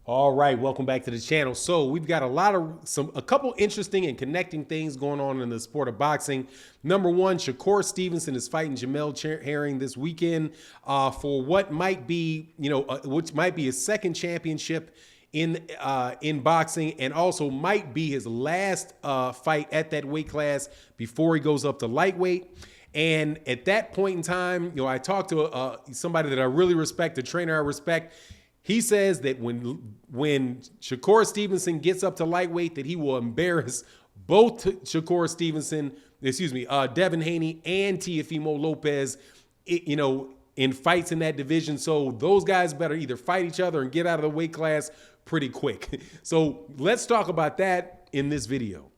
All right, welcome back to the channel. So we've got a couple interesting and connecting things going on in the sport of boxing. Number one, Shakur Stevenson is fighting JAMEL Herring this weekend for what might be, which might be his second championship in boxing, and also might be his last fight at that weight class before he goes up to lightweight. And at that point in time, I talked to somebody that I really respect, a trainer I respect. He says that when Shakur Stevenson gets up to lightweight, that he will embarrass both Devin Haney and Teofimo Lopez, in fights in that division. So those guys better either fight each other and get out of the weight class pretty quick. So let's talk about that in this video.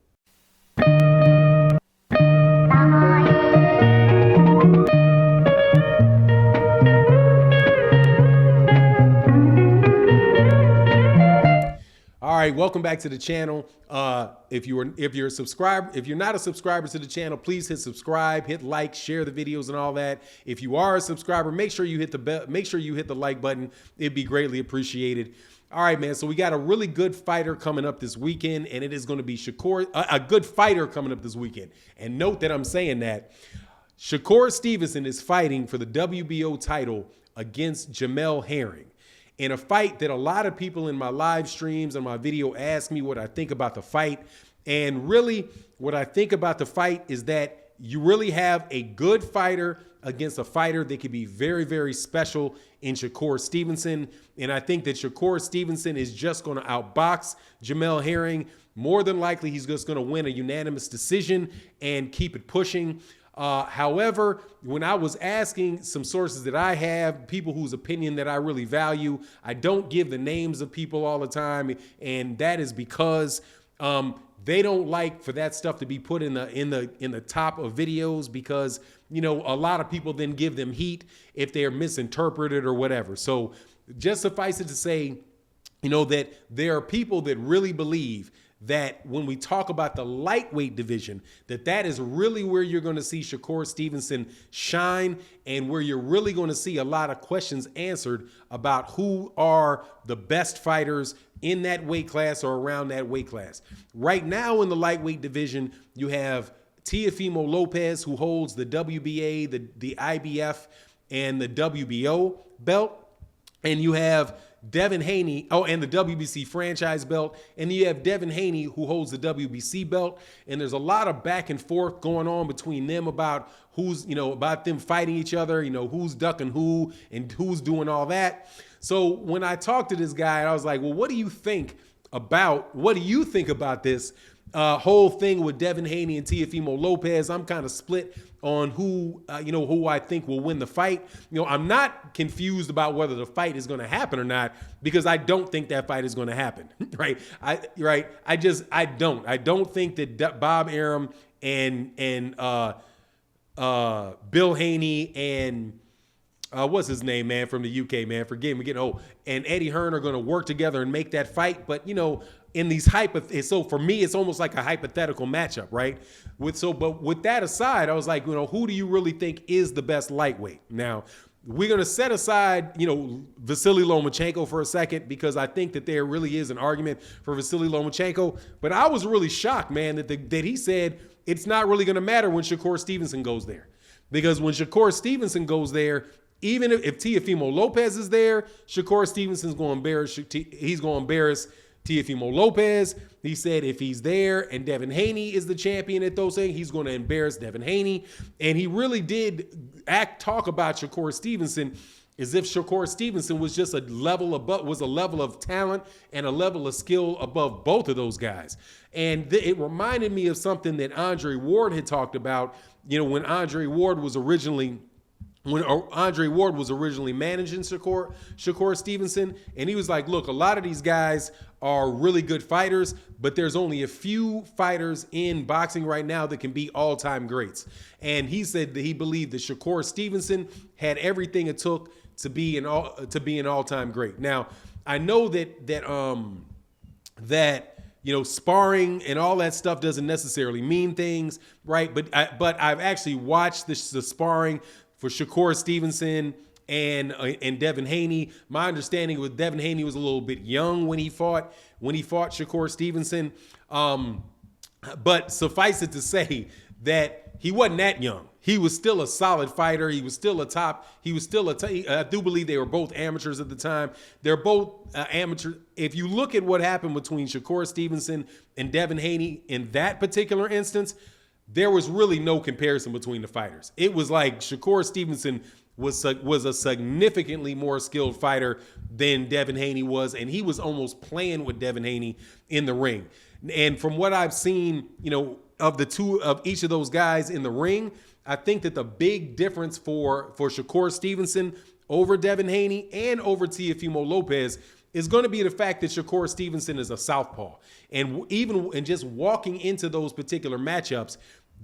All right, welcome back to the channel. If you're a subscriber, if you're not a subscriber to the channel, please hit subscribe, hit like, share the videos and all that. If you are a subscriber, make sure you hit the bell, make sure you hit the like button. It'd be greatly appreciated. All right, man. So we got a really good fighter coming up this weekend, and it is going to be a good fighter coming up this weekend. And note that I'm saying that Shakur Stevenson is fighting for the WBO title against JAMEL Herring, in a fight that a lot of people in my live streams and my video ask me what I think about the fight. And really what I think about the fight is that you really have a good fighter against a fighter that could be very, very special in Shakur Stevenson. And I think that Shakur Stevenson is just going to outbox JAMEL Herring. More than likely, he's just going to win a unanimous decision and keep it pushing. However, when I was asking some sources that I have, people whose opinion that I really value, I don't give the names of people all the time, and that is because they don't like for that stuff to be put in the top of videos, because a lot of people then give them heat if they're misinterpreted or whatever. So just suffice it to say, that there are people that really believe that when we talk about the lightweight division, that is really where you're going to see Shakur Stevenson shine, and where you're really going to see a lot of questions answered about who are the best fighters in that weight class or around that weight class. Right now in the lightweight division, you have Teofimo Lopez, who holds the WBA, the IBF, and the WBO belt. And you have Devin Haney, and the WBC franchise belt. And you have Devin Haney, who holds the WBC belt. And there's a lot of back and forth going on between them about who's, about them fighting each other, who's ducking who and who's doing all that. So when I talked to this guy, I was like, well, what do you think about this whole thing with Devin Haney and Teofimo Lopez? I'm kind of split on who I think will win the fight. I'm not confused about whether the fight is going to happen or not, because I don't think that fight is going to happen. Right. I don't think that Bob Arum and Bill Haney and what's his name, man, from the UK, man, forgive me, and Eddie Hearn are going to work together and make that fight. But, in these so for me, it's almost like a hypothetical matchup, right? But with that aside, I was like, who do you really think is the best lightweight? Now, we're going to set aside, Vasily Lomachenko for a second, because I think that there really is an argument for Vasily Lomachenko. But I was really shocked, man, that he said it's not really going to matter when Shakur Stevenson goes there. Because when Shakur Stevenson goes there, even if Teofimo Lopez is there, Shakur Stevenson's going to embarrass Teofimo Lopez. He said if he's there and Devin Haney is the champion at those things, he's going to embarrass Devin Haney. And he really did talk about Shakur Stevenson as if Shakur Stevenson was just a level of talent and a level of skill above both of those guys. And it reminded me of something that Andre Ward had talked about, when Andre Ward was originally managing Shakur Stevenson. And he was like, look, a lot of these guys are really good fighters, but there's only a few fighters in boxing right now that can be all-time greats. And he said that he believed that Shakur Stevenson had everything it took to be an all-time great. Now, I know that sparring and all that stuff doesn't necessarily mean things, right? But I've actually watched the sparring for Shakur Stevenson and Devin Haney. My understanding was Devin Haney was a little bit young when he fought Shakur Stevenson. But suffice it to say that he wasn't that young. He was still a solid fighter. He was still I do believe they were both amateurs at the time. They're both amateurs. If you look at what happened between Shakur Stevenson and Devin Haney in that particular instance, there was really no comparison between the fighters. It was like Shakur Stevenson was a significantly more skilled fighter than Devin Haney was, and he was almost playing with Devin Haney in the ring. And from what I've seen, of each of those guys in the ring, I think that the big difference for Shakur Stevenson over Devin Haney and over Teofimo Lopez is going to be the fact that Shakur Stevenson is a southpaw. And just walking into those particular matchups,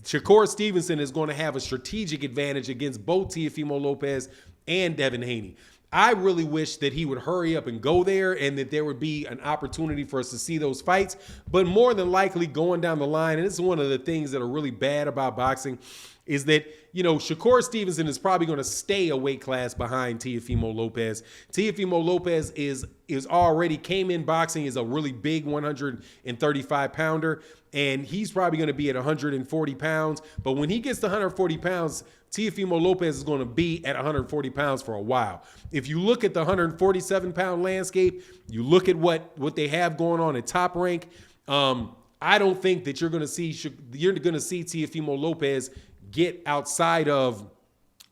Shakur Stevenson is going to have a strategic advantage against both Teofimo Lopez and Devin Haney. I really wish that he would hurry up and go there and that there would be an opportunity for us to see those fights. But more than likely going down the line, and this is one of the things that are really bad about boxing, is that, Shakur Stevenson is probably going to stay a weight class behind Teofimo Lopez. Teofimo Lopez is already came in boxing as a really big 135 pounder, and he's probably going to be at 140 pounds. But when he gets to 140 pounds, Teofimo Lopez is going to be at 140 pounds for a while. If you look at the 147-pound landscape, you look at what they have going on at Top Rank, I don't think that you're going to see Teofimo Lopez get outside of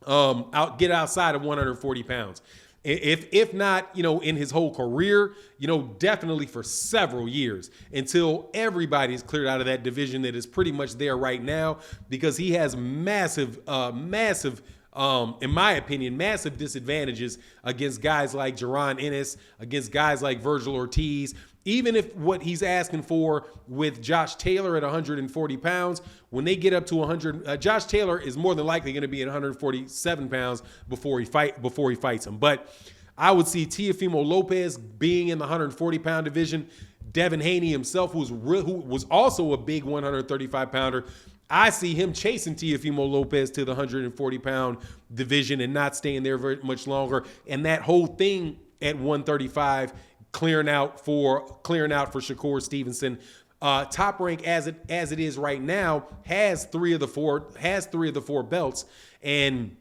140 pounds. If not, in his whole career, definitely for several years until everybody's cleared out of that division that is pretty much there right now, because he has massive, in my opinion, massive disadvantages against guys like Jaron Ennis, against guys like Virgil Ortiz. Even if what he's asking for with Josh Taylor at 140 pounds, when they get up to 100, Josh Taylor is more than likely going to be at 147 pounds before he fights him. But I would see Teofimo Lopez being in the 140-pound division. Devin Haney himself, who was also a big 135-pounder, I see him chasing Teofimo Lopez to the 140-pound division and not staying there very much longer. And that whole thing at 135 clearing out for Shakur Stevenson. Top Rank as it is right now has three of the four belts, and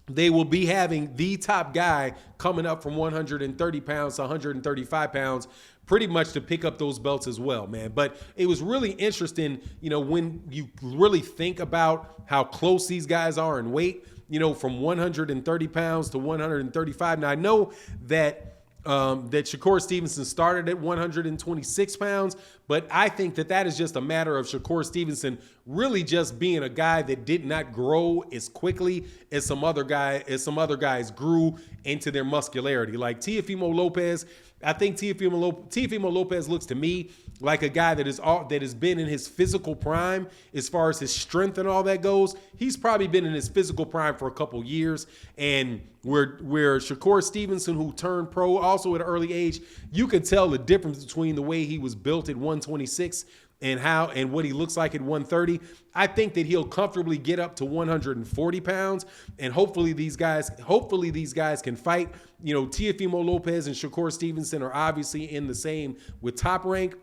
they will be having the top guy coming up from 130 pounds to 135 pounds pretty much to pick up those belts as well, man. But it was really interesting, when you really think about how close these guys are in weight, from 130 pounds to 135. Now I know that Shakur Stevenson started at 126 pounds, but I think that is just a matter of Shakur Stevenson really just being a guy that did not grow as quickly as some other guys grew into their muscularity. Like Teofimo Lopez, I think Teofimo Lopez looks to me like a guy that has been in his physical prime as far as his strength and all that goes. He's probably been in his physical prime for a couple years, and where Shakur Stevenson, who turned pro also at an early age, you can tell the difference between the way he was built at 126 and what he looks like at 130. I think that he'll comfortably get up to 140 pounds, and hopefully these guys can fight. Teofimo Lopez and Shakur Stevenson are obviously in the same with Top Rank,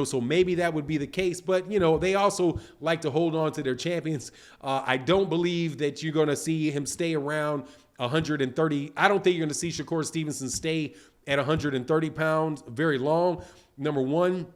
so maybe that would be the case. But, they also like to hold on to their champions. I don't believe that you're going to see him stay around 130. I don't think you're going to see Shakur Stevenson stay at 130 pounds very long. Number one,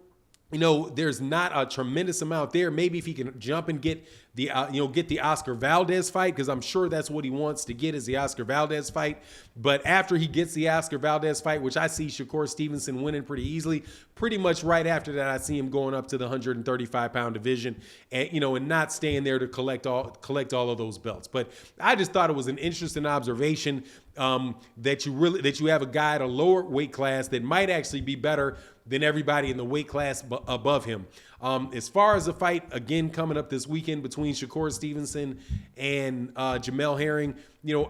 there's not a tremendous amount there. Maybe if he can jump and get the Oscar Valdez fight, because I'm sure that's what he wants to get, is the Oscar Valdez fight. But after he gets the Oscar Valdez fight, which I see Shakur Stevenson winning pretty easily, pretty much right after that, I see him going up to the 135-pound division and, and not staying there to collect all of those belts. But I just thought it was an interesting observation that you have a guy at a lower weight class that might actually be better than everybody in the weight class above him. As far as the fight, again, coming up this weekend between Shakur Stevenson and JAMEL Herring,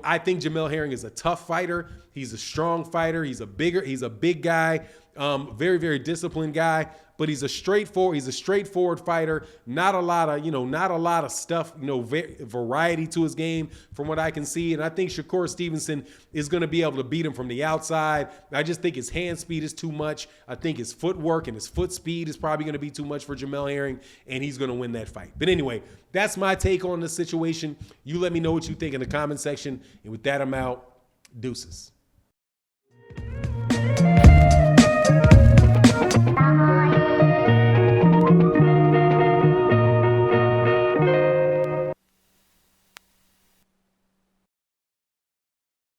I think JAMEL Herring is a tough fighter. He's a strong fighter. He's a big guy. Very, very disciplined guy, but he's a straightforward fighter. Not a lot of stuff, variety to his game from what I can see. And I think Shakur Stevenson is going to be able to beat him from the outside. I just think his hand speed is too much. I think his footwork and his foot speed is probably going to be too much for JAMEL Herring, and he's going to win that fight. But anyway, that's my take on the situation. You let me know what you think in the comment section. And with that, I'm out. Deuces.